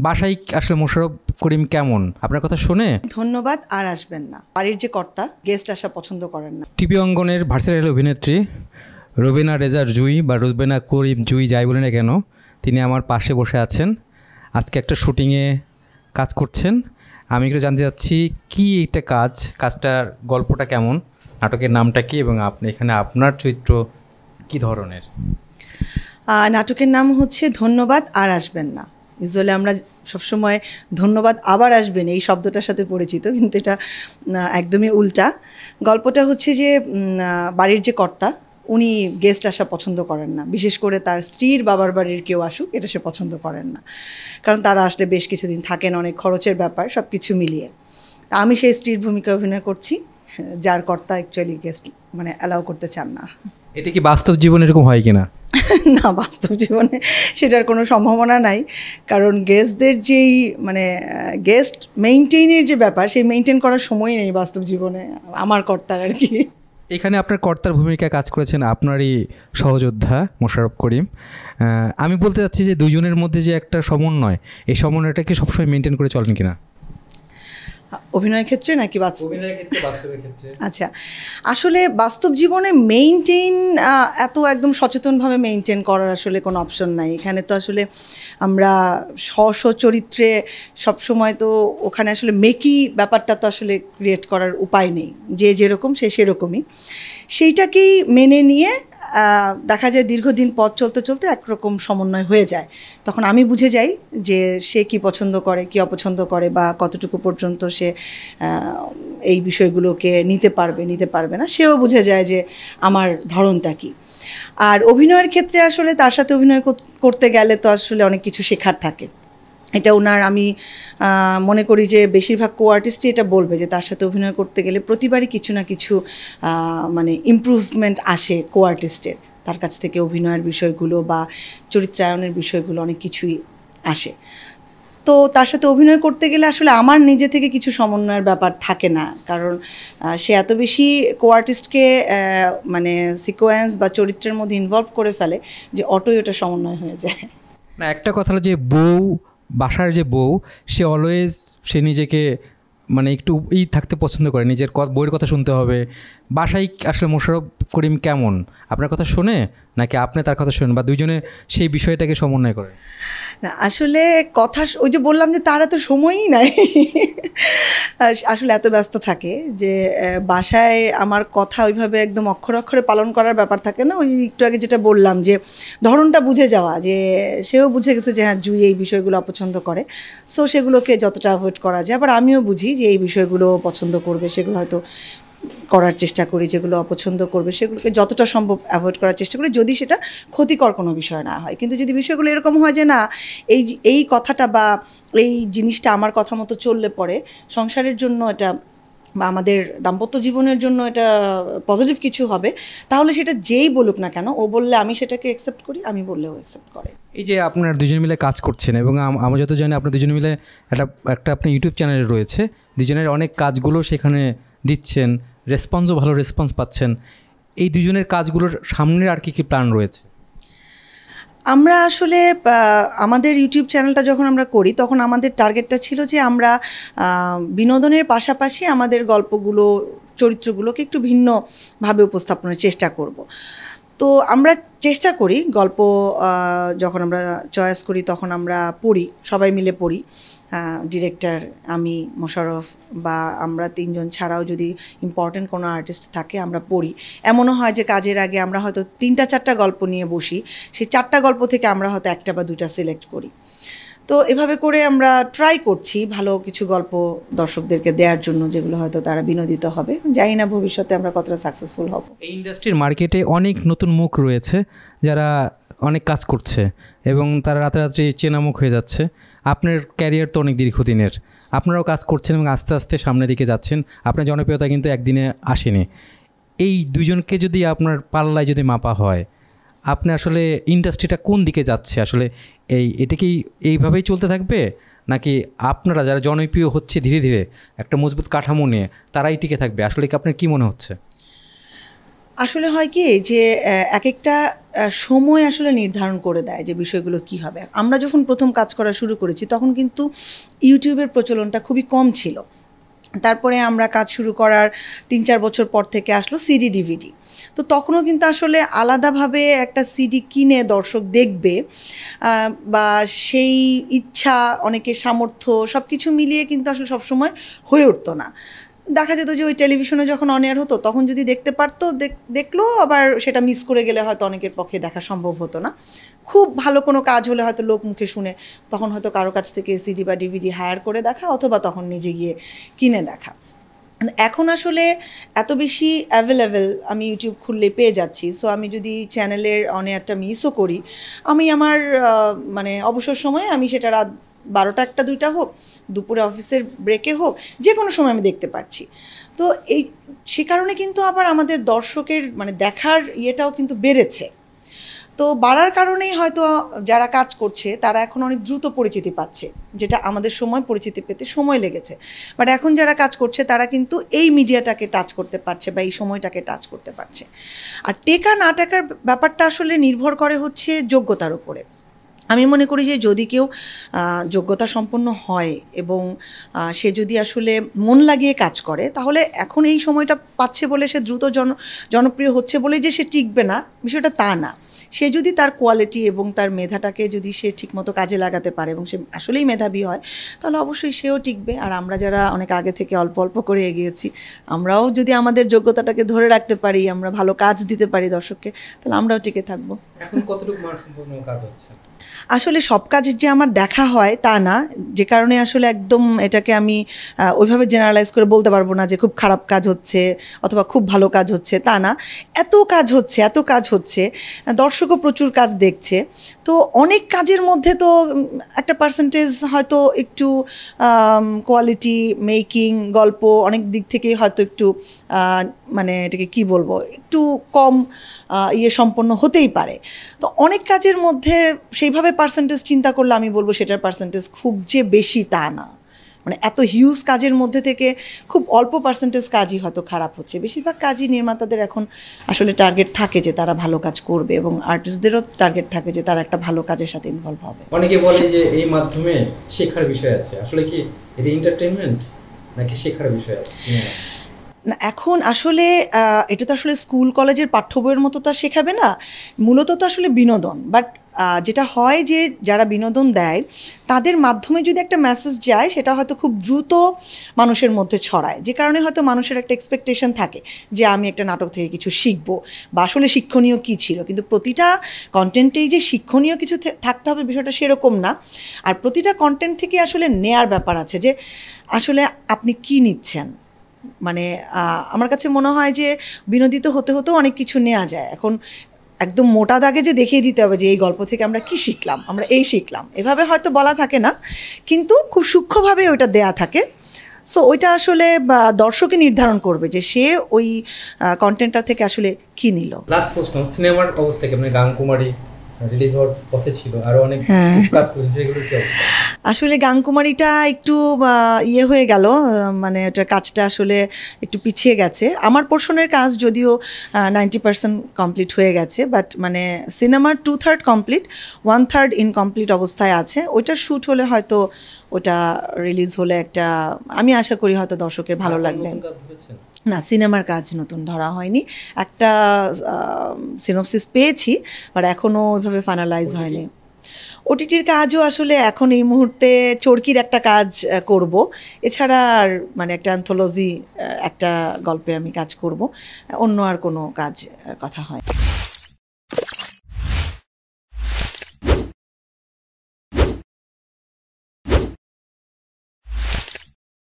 বাসায় আসলে মোশাররফ করিম কেমন আপনার কথা শুনে? ধন্যবাদ আর আসবেন না। বাড়ির যে কর্তা গেস্ট আসা পছন্দ করেন না। টিভি অঙ্গনের ভার্সেটাইল অভিনেত্রী রুবিনা রেজার জুই বা রুবিনা করিম জুই যাই বলে না কেন, তিনি আমার পাশে বসে আছেন। আজকে একটা শুটিংয়ে কাজ করছেন। আমি একটু জানতে চাচ্ছি কী একটা কাজটার গল্পটা কেমন, নাটকের নামটা কী, এবং আপনি এখানে আপনার চরিত্র কী ধরনের? নাটকের নাম হচ্ছে ধন্যবাদ আর আসবেন না। ইউজুয়ালি আমরা সবসময় ধন্যবাদ আবার আসবেন এই শব্দটার সাথে পরিচিত, কিন্তু এটা একদমই উল্টা। গল্পটা হচ্ছে যে বাড়ির যে কর্তা উনি গেস্ট আসা পছন্দ করেন না, বিশেষ করে তার স্ত্রীর বাবার বাড়ির কেউ আসুক এটা সে পছন্দ করেন না, কারণ তারা আসলে বেশ কিছুদিন থাকেন, অনেক খরচের ব্যাপার, সব কিছু মিলিয়ে। আমি সেই স্ত্রীর ভূমিকা অভিনয় করছি, যার কর্তা অ্যাকচুয়ালি গেস্ট অ্যালাউ করতে চান না। এটা কি বাস্তব জীবনে এরকম হয় কিনা? না, বাস্তব জীবনে সেটার কোনো সম্ভাবনা নাই, কারণ গেস্টদের যেই গেস্ট মেইনটেইনের যে ব্যাপার, সেই মেইনটেইন করার সময় নেই বাস্তব জীবনে আমার কর্তার আর কি। এখানে আপনার কর্তার ভূমিকায় কাজ করেছেন আপনারই সহযোদ্ধা মোশাররফ করিম। আমি বলতে চাচ্ছি যে দুজনের মধ্যে যে একটা সমন্বয়, এই সমন্বয়টাকে সবসময় মেনটেন করে চলেন কিনা? অভিনয়ের ক্ষেত্রে নাকি বাস্তবের ক্ষেত্রে? আচ্ছা, আসলে বাস্তব জীবনে মেইনটেইন এত একদম সচেতনভাবে মেইনটেইন করার আসলে কোনো অপশন নাই এখানে। তো আসলে আমরা স্ব চরিত্রে সবসময় তো ওখানে আসলে মেকি ব্যাপারটা তো আসলে ক্রিয়েট করার উপায় নেই, যে যেরকম সে সেরকমই, সেইটাকেই মেনে নিয়ে দেখা যায় দীর্ঘদিন পথ চলতে চলতে একরকম সমন্বয় হয়ে যায়। তখন আমি বুঝে যাই যে সে কি পছন্দ করে, কি অপছন্দ করে, বা কতটুকু পর্যন্ত সে এই বিষয়গুলোকে নিতে পারবে না, সেও বুঝে যায় যে আমার ধরনটা কী। আর অভিনয়ের ক্ষেত্রে আসলে তার সাথে অভিনয় করতে গেলে তো আসলে অনেক কিছু শেখার থাকে। এটা ওনার, আমি মনে করি যে বেশিরভাগ কো আর্টিস্টই এটা বলবে যে তার সাথে অভিনয় করতে গেলে প্রতিবারই কিছু না কিছু ইমপ্রুভমেন্ট আসে কো আর্টিস্টের। তার কাছ থেকে অভিনয়ের বিষয়গুলো বা চরিত্রায়নের বিষয়গুলো অনেক কিছুই আসে। তো তার সাথে অভিনয় করতে গেলে আসলে আমার নিজে থেকে কিছু সমন্বয়ের ব্যাপার থাকে না, কারণ সে এত বেশি কো আর্টিস্টকে সিকোয়েন্স বা চরিত্রের মধ্যে ইনভলভ করে ফেলে যে অটোই ওটা সমন্বয় হয়ে যায়। না, একটা কথা হলো যে বাসার যে বউ, সে অলওয়েজ সে নিজেকে একটু থাকতে পছন্দ করে, নিজের বউয়ের কথা শুনতে হবে। বাসায় আসলে মোশাররফ করিম কেমন আপনার কথা শুনে, নাকি আপনি তার কথা শুনেন, বা দুইজনে সেই বিষয়টাকে সমন্বয় করেন? না, আসলে কথা ওই যে বললাম যে তারা তো সময়ই নাই, আসলে এত ব্যস্ত থাকে যে বাসায় আমার কথা ওইভাবে একদম অক্ষরে অক্ষরে পালন করার ব্যাপার থাকে না। ওই একটু আগে যেটা বললাম যে ধরনটা বুঝে যাওয়া, যে সেও বুঝে গেছে যে হ্যাঁ জুই এই বিষয়গুলো অপছন্দ করে, সো সেগুলোকে যতটা অ্যাভয়েড করা যায়। আবার আমিও বুঝি যে এই বিষয়গুলো পছন্দ করবে, সেগুলো হয়তো করার চেষ্টা করি, যেগুলো অপছন্দ করবে সেগুলোকে যতটা সম্ভব অ্যাভয়েড করার চেষ্টা করি, যদি সেটা ক্ষতিকর কোনো বিষয় না হয়। কিন্তু যদি বিষয়গুলো এরকম হয় যে না, এই কথাটা বা এই জিনিসটা আমার কথা মতো চললে পরে সংসারের জন্য এটা বা আমাদের দাম্পত্য জীবনের জন্য এটা পজিটিভ কিছু হবে, তাহলে সেটা যেই বলুক না কেন, ও বললে আমি সেটাকে অ্যাকসেপ্ট করি, আমি বললেও অ্যাকসেপ্ট করে। এই যে আপনার দুজন মিলে কাজ করছেন, এবং আমরা যত জানি আপনার দুজন মিলে একটা আপনি ইউটিউব চ্যানেল রয়েছে, দুজনের অনেক কাজগুলো সেখানে দিচ্ছেন, রেসপন্সও ভালো রেসপন্স পাচ্ছেন। এই দুজনের কাজগুলোর সামনে আর কি প্ল্যান রয়েছে? আমরা আসলে আমাদের ইউটিউব চ্যানেলটা যখন আমরা করি, তখন আমাদের টার্গেটটা ছিল যে আমরা বিনোদনের পাশাপাশি আমাদের গল্পগুলো, চরিত্রগুলোকে একটু ভিন্নভাবে উপস্থাপনের চেষ্টা করব। তো আমরা চেষ্টা করি গল্প যখন আমরা চয়েস করি তখন আমরা পড়ি, সবাই মিলে পড়ি, ডিরেক্টর, আমি, মোশাররফ, বা আমরা তিনজন ছাড়াও যদি ইম্পর্টেন্ট কোনো আর্টিস্ট থাকে আমরা পড়ি। এমনও হয় যে কাজের আগে আমরা হয়তো 3-4টা গল্প নিয়ে বসি, সেই 4টা গল্প থেকে আমরা হয়তো 1টা বা 2টা সিলেক্ট করি। তো এভাবে করে আমরা ট্রাই করছি ভালো কিছু গল্প দর্শকদেরকে দেওয়ার জন্য, যেগুলো হয়তো তারা বিনোদিত হবে। জানি না ভবিষ্যতে আমরা কতটা সাকসেসফুল হব। এই ইন্ডাস্ট্রির মার্কেটে অনেক নতুন মুখ রয়েছে যারা অনেক কাজ করছে, এবং তারা রাতারাতি চেনা মুখ হয়ে যাচ্ছে। আপনার ক্যারিয়ার তো অনেক দীর্ঘদিনের, আপনারাও কাজ করছেন এবং আস্তে আস্তে সামনের দিকে যাচ্ছেন। আপনার জনপ্রিয়তা কিন্তু একদিনে আসেনি। এই দুজনকে যদি আপনার পাল্লায় যদি মাপা হয়, আপনি আসলে ইন্ডাস্ট্রিটা কোন দিকে যাচ্ছে, আসলে এটা কি এইভাবেই চলতে থাকবে, নাকি আপনারা যারা জনপ্রিয় হচ্ছে ধীরে ধীরে একটা মজবুত কাঠামো নিয়ে তারাই টিকে থাকবে? আসলে কি আপনার কী মনে হচ্ছে? আসলে হয় কি যে এক একটা সময় আসলে নির্ধারণ করে দেয় যে বিষয়গুলো কি হবে। আমরা যখন প্রথম কাজ করা শুরু করেছি তখন কিন্তু ইউটিউবের প্রচলনটা খুবই কম ছিল। তারপরে আমরা কাজ শুরু করার ৩-৪ বছর পর থেকে আসলো সিডি ডিভিডি। তো তখনও কিন্তু আসলে আলাদাভাবে একটা সিডি কিনে দর্শক দেখবে বা সেই ইচ্ছা, অনেকের সামর্থ্য সব কিছু মিলিয়ে কিন্তু আসলে সবসময় হয়ে উঠতো না। দেখা যেত যে ওই টেলিভিশনে যখন অন এয়ার হতো তখন যদি দেখতে পারতো দেখলো, আবার সেটা মিস করে গেলে হয়তো অনেকের পক্ষে দেখা সম্ভব হতো না। খুব ভালো কোনো কাজ হলে হয়তো লোক মুখে শুনে তখন হয়তো কারো কাছ থেকে সিডি বা ডিভিডি হায়ার করে দেখা, অথবা তখন নিজে গিয়ে কিনে দেখা। এখন আসলে এত বেশি অ্যাভেলেবেল, আমি ইউটিউব খুললে পেয়ে যাচ্ছি। সো আমি যদি চ্যানেলের অন এয়ারটা মিসও করি, আমি আমার মানে অবসর সময়ে আমি সেটা রাত 12টা 1টা 2টা হোক, দুপুরে অফিসের ব্রেকে হোক, যে কোনো সময় আমি দেখতে পারছি। তো সে কারণে কিন্তু আবার আমাদের দর্শকের মানে দেখার ইয়েটাও কিন্তু বেড়েছে। তো বাড়ার কারণেই হয়তো যারা কাজ করছে তারা এখন অনেক দ্রুত পরিচিতি পাচ্ছে, যেটা আমাদের সময় পরিচিতি পেতে সময় লেগেছে। বাট এখন যারা কাজ করছে তারা কিন্তু এই মিডিয়াটাকে টাচ করতে পারছে বা এই সময়টাকে টাচ করতে পারছে। আর টেকা না টেকার ব্যাপারটা আসলে নির্ভর করে হচ্ছে যোগ্যতার উপরে। আমি মনে করি যে যদি কেউ যোগ্যতা সম্পন্ন হয় এবং সে যদি আসলে মন লাগিয়ে কাজ করে, তাহলে এখন এই সময়টা পাচ্ছে বলে সে দ্রুত জনপ্রিয় হচ্ছে বলে যে সে টিকবে না, বিষয়টা তা না। সে যদি তার কোয়ালিটি এবং তার মেধাটাকে যদি সে ঠিকমতো কাজে লাগাতে পারে এবং সে আসলেই মেধাবী হয়, তাহলে অবশ্যই সেও টিকবে। আর আমরা যারা অনেক আগে থেকে অল্প অল্প করে এগিয়েছি, আমরাও যদি আমাদের যোগ্যতাটাকে ধরে রাখতে পারি, আমরা ভালো কাজ দিতে পারি দর্শককে, তাহলে আমরাও টিকে থাকবো। এখন কতটুকু মানসম্পন্ন কাজ হচ্ছে? আসলে সব কাজ যে আমার দেখা হয় তা না, যে কারণে আসলে একদম এটাকে আমি ওইভাবে জেনারেলাইজ করে বলতে পারবো না যে খুব খারাপ কাজ হচ্ছে অথবা খুব ভালো কাজ হচ্ছে, তা না। এত কাজ হচ্ছে, দর্শকও প্রচুর কাজ দেখছে। তো অনেক কাজের মধ্যে তো একটা পার্সেন্টেজ হয়তো একটু কোয়ালিটি, মেকিং, গল্প অনেক দিক থেকেই হয়তো একটু মানে এটাকে কি বলবো, একটু কম সম্পন্ন হতেই পারে। তো অনেক কাজের মধ্যে সেইভাবে পার্সেন্টেজ চিন্তা করলে আমি বলবো সেটার পার্সেন্টেজ খুব যে বেশি তা না। মানে এত হিউজ কাজের মধ্যে থেকে খুব অল্প পার্সেন্টেজ কাজই হয়তো খারাপ হচ্ছে। বেশিরভাগ কাজই নির্মাতাদের এখন আসলে টার্গেট থাকে যে তারা ভালো কাজ করবে, এবং আর্টিস্টদেরও টার্গেট থাকে যে তারা একটা ভালো কাজের সাথে ইনভলভ হবে। অনেকে বলে যে এই মাধ্যমে শেখার বিষয় আছে, আসলে কি এটা এন্টারটেইনমেন্ট নাকি শেখার বিষয় আছে? না, এখন আসলে এটা তো আসলে স্কুল কলেজের পাঠ্য বইয়ের মতো তো শেখাবে না, মূলত তো আসলে বিনোদন। বাট যেটা হয় যে যারা বিনোদন দেয় তাদের মাধ্যমে যদি একটা মেসেজ যায়, সেটা হয়তো খুব দ্রুত মানুষের মধ্যে ছড়ায়, যে কারণে হয়তো মানুষের একটা এক্সপেকটেশন থাকে যে আমি একটা নাটক থেকে কিছু শিখবো বা আসলে শিক্ষণীয় কী ছিল। কিন্তু প্রতিটা কন্টেন্টেই যে শিক্ষণীয় কিছু থাকতে হবে বিষয়টা সেরকম না। আর প্রতিটা কন্টেন্ট থেকে আসলে নেয়ার ব্যাপার আছে, যে আসলে আপনি কি নিচ্ছেন। মানে আমার কাছে মনে হয় যে বিনোদিত হতে হতেও অনেক কিছু নেওয়া যায়। এখন একদম মোটা দাগে যে দেখিয়ে দিতে হবে যে এই গল্প থেকে আমরা কি শিখলাম, আমরা এই শিখলাম, এভাবে হয়তো বলা থাকে না, কিন্তু খুব সূক্ষ্মভাবে ওইটা দেয়া থাকে। সো ওইটা আসলে দর্শকই নির্ধারণ করবে যে সে ওই কন্টেন্টটা থেকে আসলে কি নিল। লাস্ট প্রশ্ন, সিনেমার অবস্থা কি? মানে গাংকুমারী রিলিজ হওয়ার পথে ছিল, আরো অনেক কাজ করেছে, সেগুলোর কি অবস্থা? আসলে গাংকুমারীটা একটু হয়ে গেল, মানে ওটার কাজটা আসলে একটু পিছিয়ে গেছে। আমার পোর্শনের কাজ যদিও 90% কমপ্লিট হয়ে গেছে, বাট মানে সিনেমার 2/3 কমপ্লিট, 1/3 ইনকমপ্লিট অবস্থায় আছে। ওইটার শ্যুট হলে হয়তো ওটা রিলিজ হলে একটা, আমি আশা করি হয়তো দর্শকের ভালো লাগবে। না, সিনেমার কাজ নতুন ধরা হয়নি, একটা সিনপসিস পেয়েছি, বাট এখনও ওইভাবে ফাইনালাইজ হয়নি। ওটিটির কাজও আসলে এখন এই মুহূর্তে চরকির একটা কাজ করব, এছাড়া আর মানে একটা অ্যান্থোলজি একটা গল্পে আমি কাজ করব, অন্য আর কোনো কাজ কথা হয়।